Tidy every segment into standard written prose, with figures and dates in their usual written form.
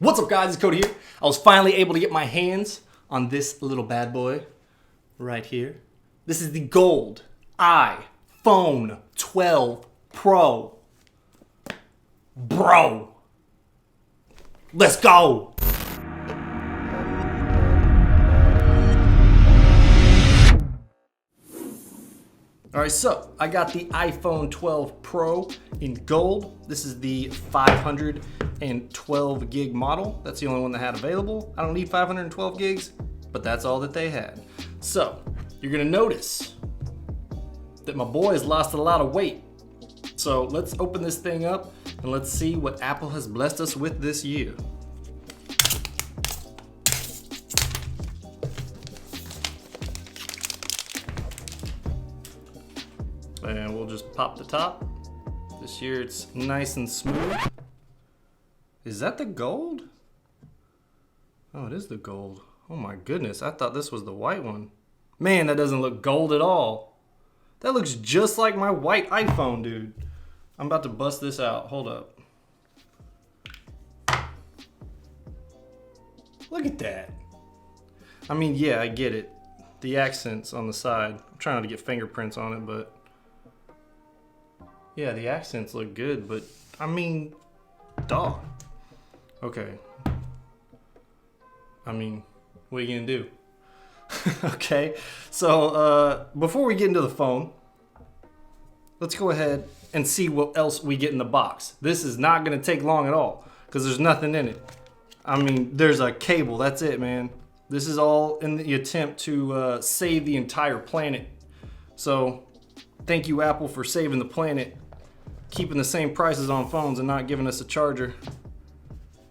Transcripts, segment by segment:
What's up guys, it's Cody here. I was finally able to get my hands on this little bad boy right here. This is the gold iPhone 12 Pro. Bro, let's go. Alright, so I got the iPhone 12 Pro in gold. This is the 512 gig model. That's the only one that had available. I don't need 512 gigs, but that's all that they had. So, you're gonna notice that my boy has lost a lot of weight. So let's open this thing up and let's see what Apple has blessed us with this year. And we'll just pop the top. This year it's nice and smooth. Is that the gold? Oh, it is the gold. Oh my goodness, I thought this was the white one. Man, that doesn't look gold at all. That looks just like my white iPhone, dude. I'm about to bust this out, hold up. Look at that. I mean, yeah, I get it. The accents on the side. I'm trying not to get fingerprints on it, but yeah, the accents look good, but I mean, dog. Okay. I mean, what are you gonna do? Okay, so before we get into the phone, let's go ahead and see what else we get in the box. This is not gonna take long at all, because there's nothing in it. I mean, there's a cable, that's it, man. This is all in the attempt to save the entire planet. So, thank you, Apple, for saving the planet. Keeping the same prices on phones and not giving us a charger.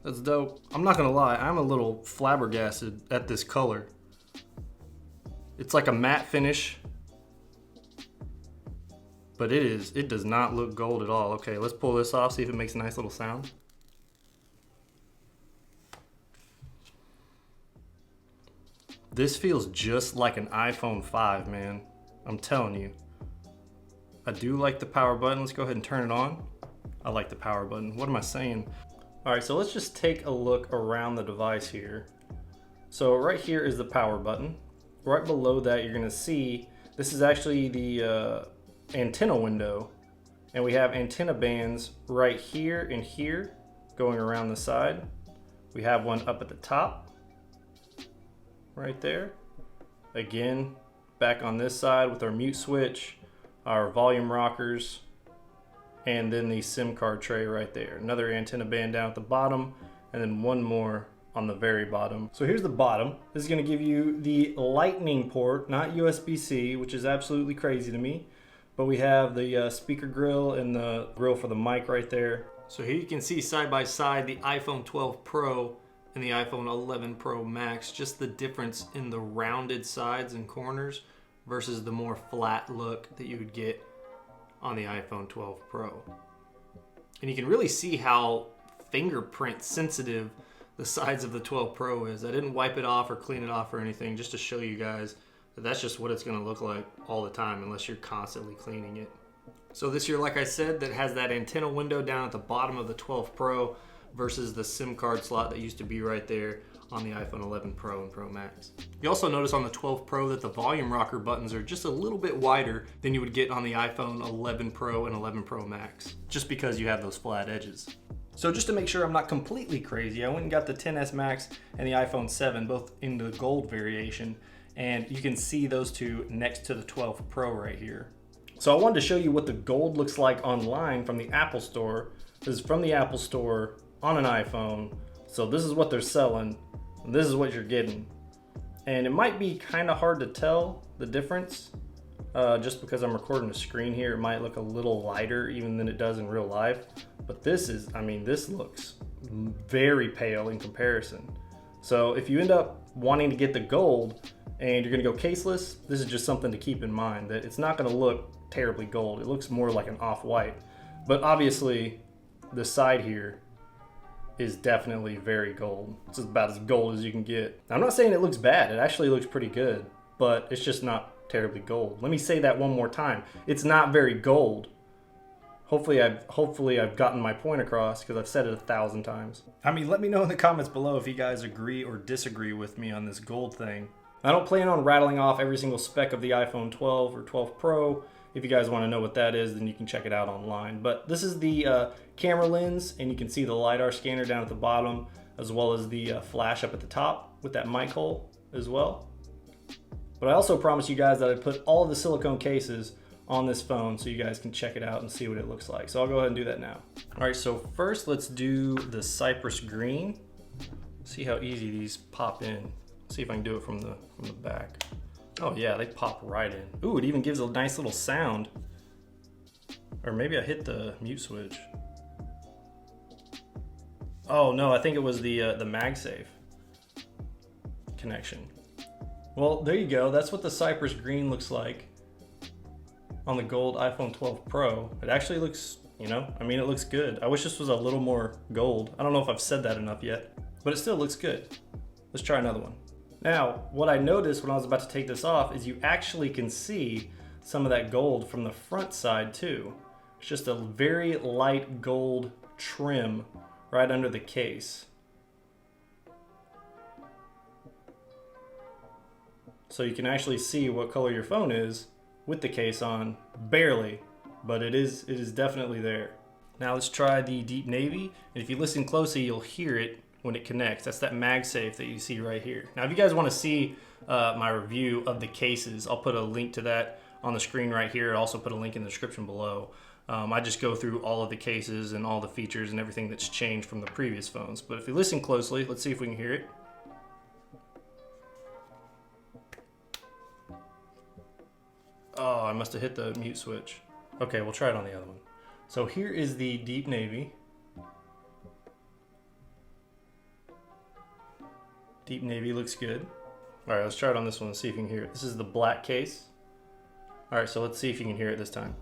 That's dope. I'm not gonna lie, I'm a little flabbergasted at this color. It's like a matte finish, but it does not look gold at all. Okay, let's pull this off, see if it makes a nice little sound. This feels just like an iPhone 5, man. I'm telling you. I do like the power button. Let's go ahead and turn it on. I like the power button. What am I saying? All right, so let's just take a look around the device here. So right here is the power button. Right below that, you're gonna see, this is actually the antenna window. And we have antenna bands right here and here going around the side. We have one up at the top, right there. Again, back on this side with our mute switch, our volume rockers, and then the SIM card tray right there. Another antenna band down at the bottom, and then one more on the very bottom. So here's the bottom. This is gonna give you the lightning port, not USB-C, which is absolutely crazy to me. But we have the speaker grill and the grill for the mic right there. So here you can see side by side the iPhone 12 Pro and the iPhone 11 Pro Max, just the difference in the rounded sides and corners versus the more flat look that you would get on the iPhone 12 Pro. And you can really see how fingerprint sensitive the sides of the 12 Pro is. I didn't wipe it off or clean it off or anything, just to show you guys that that's just what it's gonna look like all the time unless you're constantly cleaning it. So this year, like I said, that has that antenna window down at the bottom of the 12 Pro versus the SIM card slot that used to be right there on the iPhone 11 Pro and Pro Max. You also notice on the 12 Pro that the volume rocker buttons are just a little bit wider than you would get on the iPhone 11 Pro and 11 Pro Max, just because you have those flat edges. So just to make sure I'm not completely crazy, I went and got the XS Max and the iPhone 7, both in the gold variation, and you can see those two next to the 12 Pro right here. So I wanted to show you what the gold looks like online from the Apple Store. This is from the Apple Store on an iPhone. So this is what they're selling. This is what you're getting. And it might be kind of hard to tell the difference just because I'm recording a screen here. It might look a little lighter even than it does in real life. But this is, I mean, this looks very pale in comparison. So if you end up wanting to get the gold and you're gonna go caseless, this is just something to keep in mind, that it's not gonna look terribly gold. It looks more like an off-white. But obviously the side here is definitely very gold. It's about as gold as you can get. Now, I'm not saying it looks bad. It actually looks pretty good, but it's just not terribly gold. Let me say that one more time. It's not very gold, Hopefully I've gotten my point across, because I've said it 1,000 times. I mean, let me know in the comments below if you guys agree or disagree with me on this gold thing. I don't plan on rattling off every single spec of the iPhone 12 or 12 Pro. If you guys want to know what that is, then you can check it out online. But this is the camera lens, and you can see the LiDAR scanner down at the bottom, as well as the flash up at the top with that mic hole as well. But I also promised you guys that I'd put all of the silicone cases on this phone so you guys can check it out and see what it looks like. So I'll go ahead and do that now. All right, so first let's do the Cypress Green. See how easy these pop in. See if I can do it from the back. Oh yeah, they pop right in. Ooh, it even gives a nice little sound. Or maybe I hit the mute switch. Oh no, I think it was the MagSafe connection. Well, there you go. That's what the Cypress Green looks like on the gold iPhone 12 Pro. It actually looks, you know, I mean, it looks good. I wish this was a little more gold. I don't know if I've said that enough yet, but it still looks good. Let's try another one. Now, what I noticed when I was about to take this off is you actually can see some of that gold from the front side too. It's just a very light gold trim right under the case. So you can actually see what color your phone is with the case on, barely, but it is definitely there. Now let's try the deep navy, and if you listen closely, you'll hear it when it connects. That's that MagSafe that you see right here. Now, if you guys want to see my review of the cases, I'll put a link to that on the screen right here. I'll also put a link in the description below. I just go through all of the cases and all the features and everything that's changed from the previous phones. But if you listen closely, let's see if we can hear it. Oh, I must have hit the mute switch. Okay, we'll try it on the other one. So here is the deep navy. Deep navy looks good. All right, let's try it on this one and see if you can hear it. This is the black case. All right, so let's see if you can hear it this time.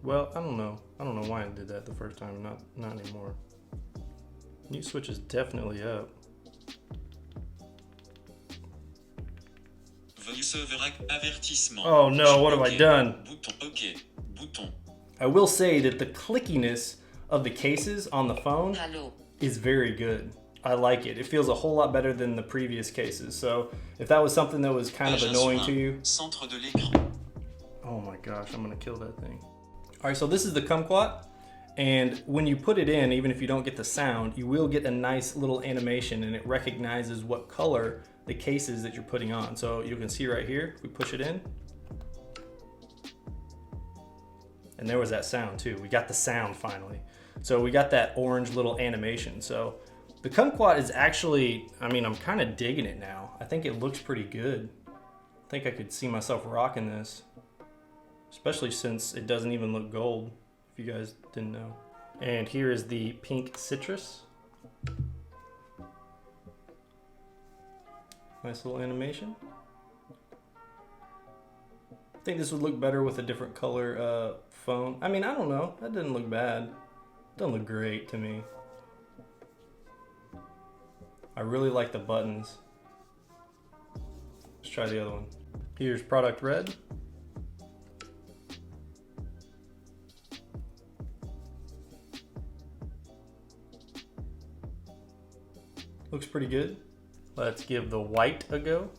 Well, I don't know. I don't know why I did that the first time, not anymore. Mute switch is definitely up. Oh no, what have I done? I will say that the clickiness of the cases on the phone is very good. I like it. It feels a whole lot better than the previous cases. So if that was something that was kind of annoying to you. Oh my gosh, I'm gonna kill that thing. All right, so this is the Kumquat. And when you put it in, even if you don't get the sound, you will get a nice little animation, and it recognizes what color the case is that you're putting on. So you can see right here, we push it in. And there was that sound too. We got the sound finally. So we got that orange little animation. So the Kumquat is actually, I mean, I'm kind of digging it now. I think it looks pretty good. I think I could see myself rocking this, especially since it doesn't even look gold, if you guys didn't know. And here is the pink citrus. Nice little animation. I think this would look better with a different color phone. I mean, I don't know. That didn't look bad. Doesn't look great to me. I really like the buttons. Let's try the other one. Here's product red. Looks pretty good. Let's give the white a go.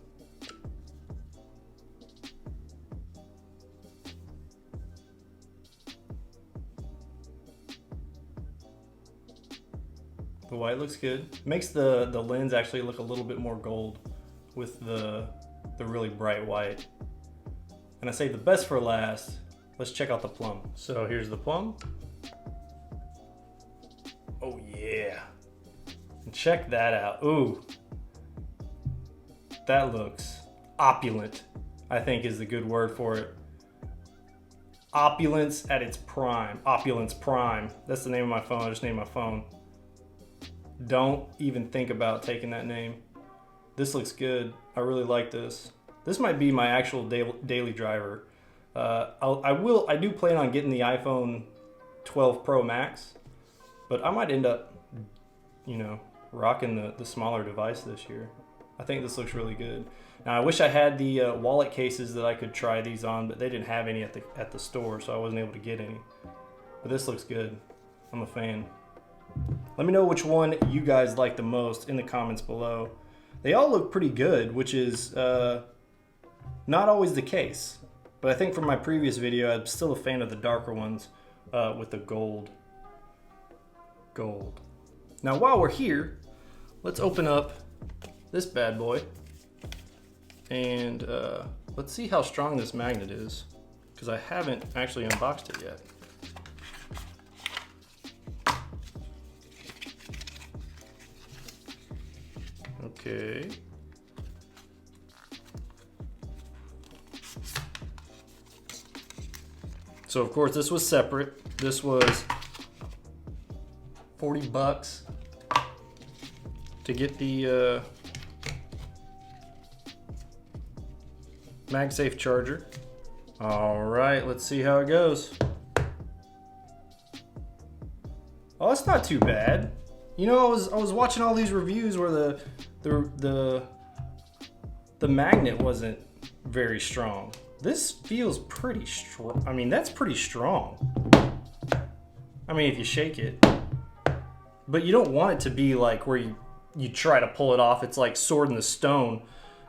The white looks good. Makes the lens actually look a little bit more gold with the really bright white. And I say the best for last. Let's check out the plum. So here's the plum. Oh yeah. And check that out. Ooh. That looks opulent, I think is the good word for it. Opulence at its prime. Opulence Prime. That's the name of my phone. I just named my phone. Don't even think about taking that name. This looks good. I really like this. This might be my actual daily driver. I do plan on getting the iPhone 12 Pro Max, but I might end up, you know, rocking the smaller device this year. I think this looks really good. Now I wish I had the wallet cases that I could try these on, but they didn't have any at the store, so I wasn't able to get any. But this looks good. I'm a fan. Let me know which one you guys like the most in the comments below. They all look pretty good, which is not always the case. But I think from my previous video, I'm still a fan of the darker ones with the gold. Now while we're here, let's open up this bad boy. And let's see how strong this magnet is, because I haven't actually unboxed it yet. Okay. So of course this was separate. This was 40 bucks to get the MagSafe charger. All right, let's see how it goes. Oh, it's not too bad. You know, I was watching all these reviews where the magnet wasn't very strong. This feels pretty strong. I mean, that's pretty strong. I mean, if you shake it. But you don't want it to be like where you try to pull it off. It's like Sword in the Stone.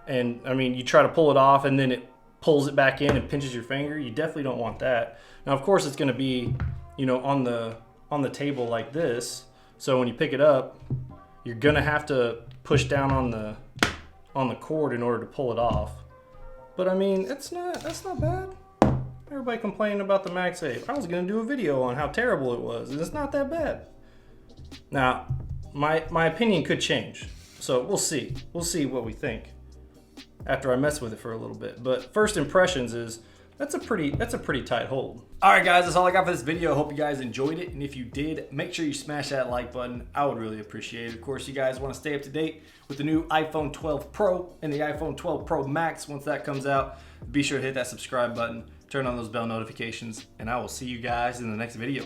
And I mean, you try to pull it off and then it pulls it back in and pinches your finger. You definitely don't want that. Now, of course, it's going to be, you know, on the table like this. So when you pick it up, you're going to have to push down on the cord in order to pull it off. But I mean, that's not bad. Everybody complaining about the MagSafe. I was going to do a video on how terrible it was, and it's not that bad. Now, my opinion could change. So we'll see. We'll see what we think after I mess with it for a little bit. But first impressions is that's a pretty tight hold. All right, guys, that's all I got for this video. I hope you guys enjoyed it. And if you did, make sure you smash that like button. I would really appreciate it. Of course, you guys want to stay up to date with the new iPhone 12 Pro and the iPhone 12 Pro Max once that comes out. Be sure to hit that subscribe button, turn on those bell notifications, and I will see you guys in the next video.